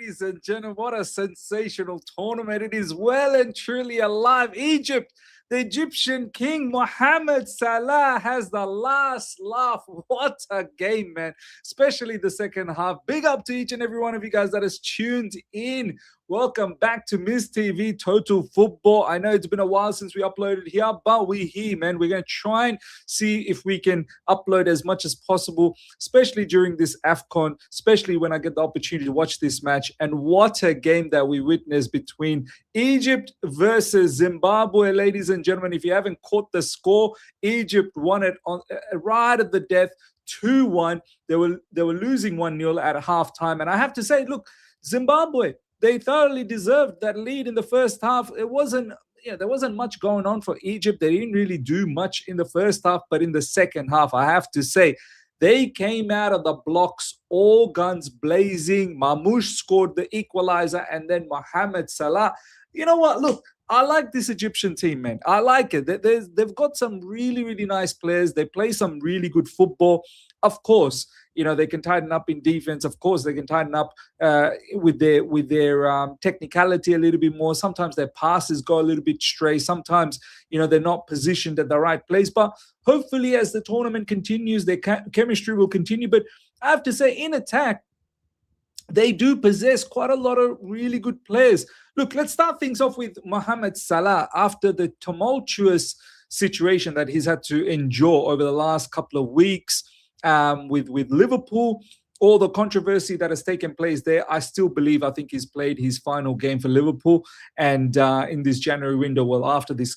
ladies and gentlemen. What a sensational tournament. It is well and truly alive. Egypt, the Egyptian king, Mohamed Salah, has the last laugh. What a game, man. Especially the second half. Big up to each and every one of you guys that has tuned in. Welcome back to Miss TV Total Football. I know it's been a while since we uploaded here, but we're here, man. We're going to try and see if we can upload as much as possible, especially during this AFCON, especially when I get the opportunity to watch this match. And what a game that we witnessed between Egypt versus Zimbabwe, ladies and gentlemen. If you haven't caught the score, Egypt won it on right at the death, 2-1. They were losing 1-0 at halftime. And I have to say, look, Zimbabwe, they thoroughly deserved that lead in the first half. There wasn't much going on for Egypt. They didn't really do much in the first half, but in the second half, I have to say, they came out of the blocks all guns blazing. Mamouche scored the equalizer, and then Mohamed Salah. You know what? Look, I like this Egyptian team, man. I like it. They've got some really, really nice players. They play some really good football. Of course, they can tighten up in defense. Of course, they can tighten up with their technicality a little bit more. Sometimes their passes go a little bit stray. Sometimes, they're not positioned at the right place. But hopefully, as the tournament continues, their chemistry will continue. But I have to say, in attack, they do possess quite a lot of really good players. Look, let's start things off with Mohamed Salah. After the tumultuous situation that he's had to endure over the last couple of weeks with Liverpool, all the controversy that has taken place there, I think he's played his final game for Liverpool. And in this January window, well, after this,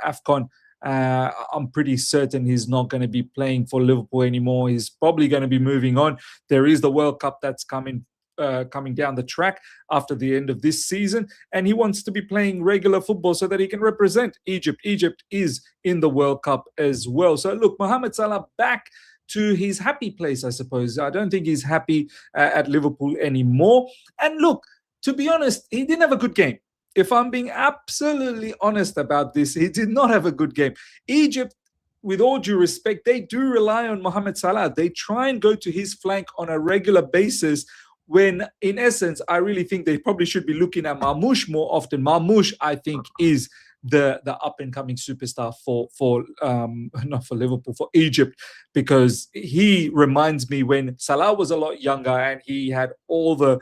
AFCON, I'm pretty certain he's not going to be playing for Liverpool anymore. He's probably going to be moving on. There is the World Cup that's coming down the track after the end of this season, and he wants to be playing regular football so that he can represent Egypt. Egypt is in the World Cup as well. So look, Mohamed Salah back to his happy place, I suppose. I don't think he's happy at Liverpool anymore. And look, to be honest, he didn't have a good game. If I'm being absolutely honest about this, he did not have a good game. Egypt, with all due respect, they do rely on Mohamed Salah. They try and go to his flank on a regular basis when, in essence, I really think they probably should be looking at Mamouche more often. Mamouche, I think, is the up-and-coming superstar for not for Liverpool, for Egypt, because he reminds me when Salah was a lot younger and he had all the,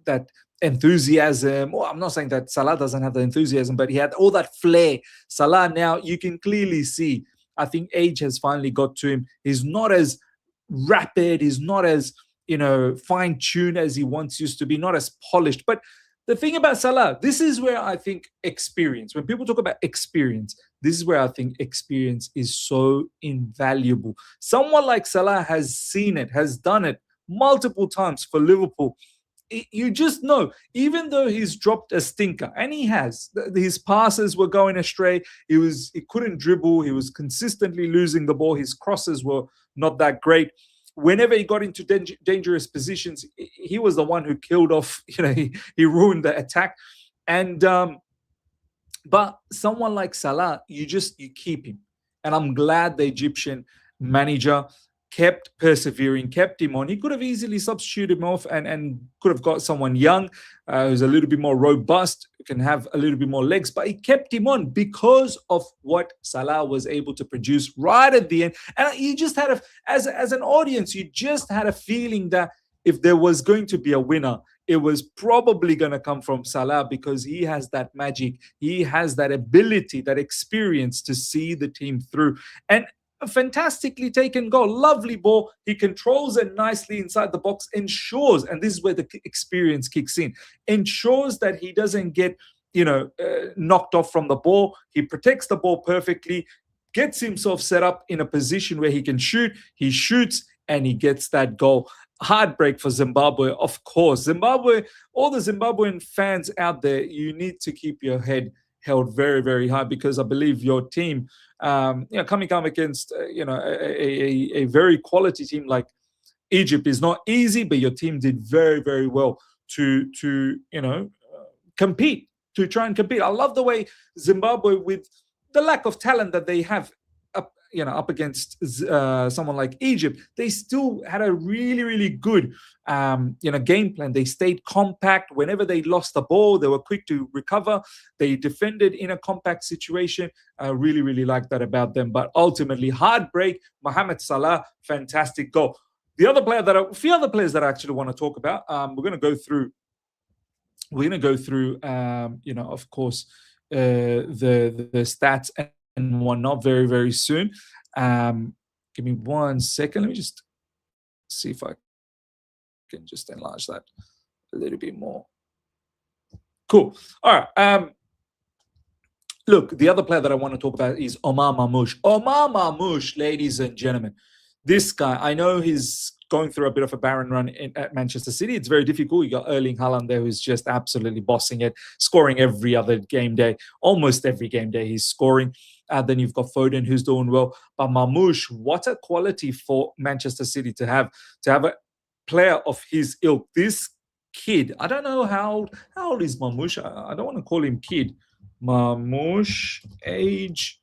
that enthusiasm. Well, I'm not saying that Salah doesn't have the enthusiasm, but he had all that flair. Salah now, you can clearly see, I think age has finally got to him. He's not as rapid, he's not as, fine-tuned as he once used to be, not as polished. But the thing about Salah, this is where I think experience, when people talk about experience, this is where I think experience is so invaluable. Someone like Salah has seen it, has done it multiple times for Liverpool. You just know, even though he's dropped a stinker, and he has, his passes were going astray, he couldn't dribble, he was consistently losing the ball, his crosses were not that great. Whenever he got into dangerous positions, he was the one who killed off, he ruined the attack. And but someone like Salah, you keep him. And I'm glad the Egyptian manager kept persevering, kept him on. He could have easily substituted him off and could have got someone young who's a little bit more robust, who can have a little bit more legs, but he kept him on because of what Salah was able to produce right at the end. And you just had as an audience, you just had a feeling that if there was going to be a winner, it was probably going to come from Salah, because he has that magic, he has that ability, that experience to see the team through. And a fantastically taken goal, lovely ball. He controls it nicely inside the box, ensures, and this is where the experience kicks in, ensures that he doesn't get, knocked off from the ball. He protects the ball perfectly, gets himself set up in a position where he can shoot. He shoots and he gets that goal. Heartbreak for Zimbabwe, of course. Zimbabwe, all the Zimbabwean fans out there, you need to keep your head held very, very high, because I believe your team, coming up against, a very quality team like Egypt is not easy, but your team did very, very well to compete, to try and compete. I love the way Zimbabwe, with the lack of talent that they have, up against someone like Egypt, they still had a really, really good game plan. They stayed compact. Whenever they lost the ball, they were quick to recover. They defended in a compact situation. I really, really like that about them. But ultimately, hard break. Mohamed Salah, fantastic goal. A few other players that I actually want to talk about. We're going to go through. Of course, the stats and whatnot very, very soon. Give me 1 second. Let me just see if I can just enlarge that a little bit more. Cool. All right. Look, the other player that I want to talk about is Omar Mamouche. Omar Mamouche, ladies and gentlemen. This guy, I know he's going through a bit of a barren run at Manchester City. It's very difficult. You got Erling Haaland there who's just absolutely bossing it, scoring every other game day. Almost every game day he's scoring. Then you've got Foden who's doing well. But Mamouche, what a quality for Manchester City to have a player of his ilk. This kid, I don't know how old is Mamouche? I don't want to call him kid. Mamouche, age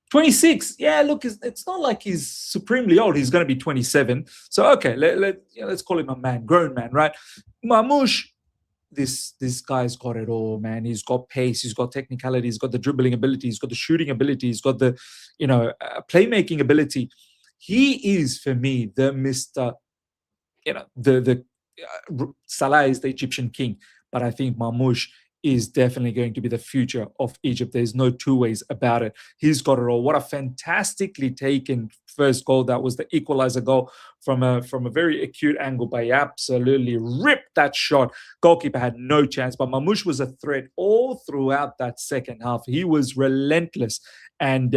26. Yeah, look, it's not like he's supremely old. He's going to be 27. So, okay, let's call him a man, grown man, right? Mamouche, this guy's got it all, man. He's got pace, he's got technicality, he's got the dribbling ability, he's got the shooting ability, he's got the, playmaking ability. He is, for me, the Mr. Salah is the Egyptian king, but I think Mamouche is definitely going to be the future of Egypt. There's no two ways about it. He's got it all. What a fantastically taken first goal. That was the equalizer goal from a very acute angle, but he absolutely ripped that shot. Goalkeeper had no chance, but Mamouche was a threat all throughout that second half. He was relentless. And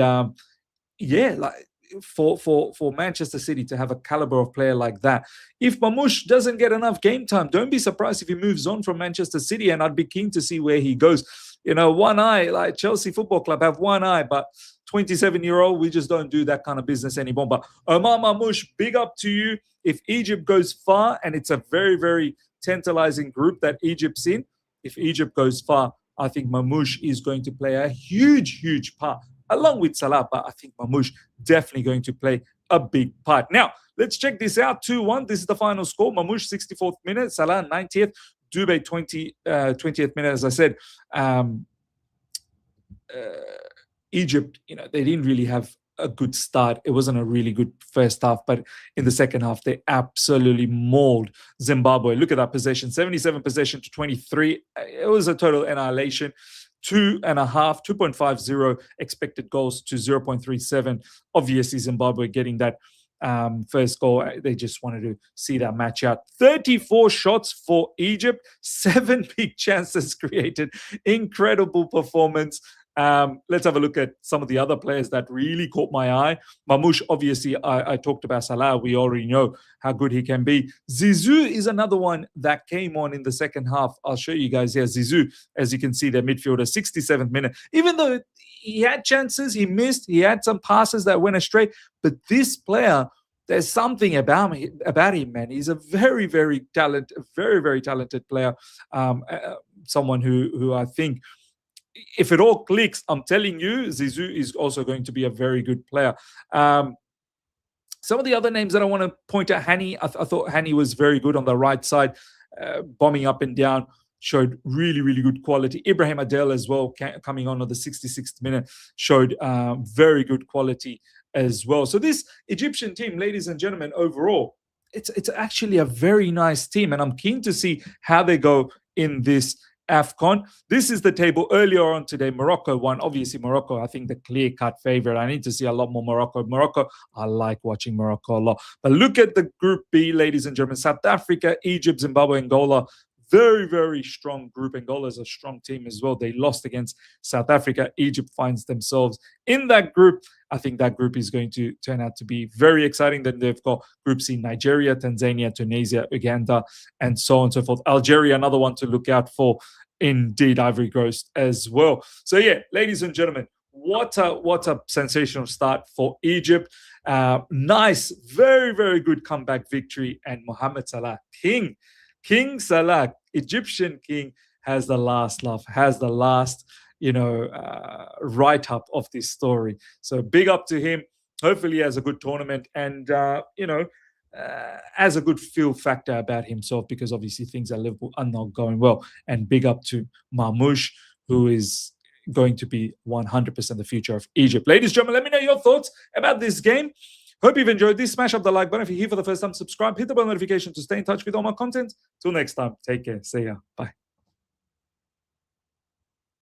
for Manchester City to have a caliber of player like that. If Mamouche doesn't get enough game time, don't be surprised if he moves on from Manchester City, and I'd be keen to see where he goes. One eye, like Chelsea Football Club have one eye, but 27-year-old, we just don't do that kind of business anymore. But Omar Mamouche, big up to you. If Egypt goes far, and it's a very, very tantalizing group that Egypt's in, if Egypt goes far, I think Mamouche is going to play a huge, huge part along with Salah, but I think Mamouche definitely going to play a big part. Now, let's check this out. 2-1. This is the final score. Mamouche, 64th minute. Salah, 90th. Dube, 20th minute. As I said, Egypt, they didn't really have a good start. It wasn't a really good first half, but in the second half, they absolutely mauled Zimbabwe. Look at that possession. 77 possession to 23. It was a total annihilation. 2.50 expected goals to 0.37. Obviously, Zimbabwe getting that first goal. They just wanted to see that match out. 34 shots for Egypt, 7 big chances created. Incredible performance. Let's have a look at some of the other players that really caught my eye. Mamouche, obviously, I talked about Salah. We already know how good he can be. Zizou is another one that came on in the second half. I'll show you guys here. Zizou, as you can see, their midfielder, 67th minute. Even though he had chances, he missed. He had some passes that went astray. But this player, there's something about him, man. He's a very, very talented player. Someone who I think, if it all clicks, I'm telling you, Zizou is also going to be a very good player. Some of the other names that I want to point out, Hani, I thought Hani was very good on the right side, bombing up and down, showed really, really good quality. Ibrahim Adel as well, coming on the 66th minute, showed very good quality as well. So this Egyptian team, ladies and gentlemen, overall, it's actually a very nice team, and I'm keen to see how they go in this AFCON. This is the table. Earlier on today, Morocco won. Obviously, Morocco, I think the clear-cut favorite. I need to see a lot more Morocco. I like watching Morocco a lot. But look at the Group B, ladies and gentlemen. South Africa, Egypt, Zimbabwe, Angola. Very, very strong group. Angola is a strong team as well. They lost against South Africa. Egypt finds themselves in that group. I think that group is going to turn out to be very exciting. Then they've got Group C, Nigeria, Tanzania, Tunisia, Uganda, and so on and so forth. Algeria, another one to look out for. Indeed, Ivory Coast as well. So yeah, ladies and gentlemen, what a sensational start for Egypt. Nice, very, very good comeback victory. And Mohamed Salah, King Salah, Egyptian king, has the last laugh, has the last write-up of this story. So big up to him. Hopefully he has a good tournament and, has a good feel factor about himself, because obviously things at Liverpool are not going well. And big up to Marmoush, who is going to be 100% the future of Egypt. Ladies and gentlemen, let me know your thoughts about this game. Hope you've enjoyed this. Smash up the like button. If you're here for the first time, subscribe, hit the bell notification to stay in touch with all my content. Till next time, take care. See ya. Bye.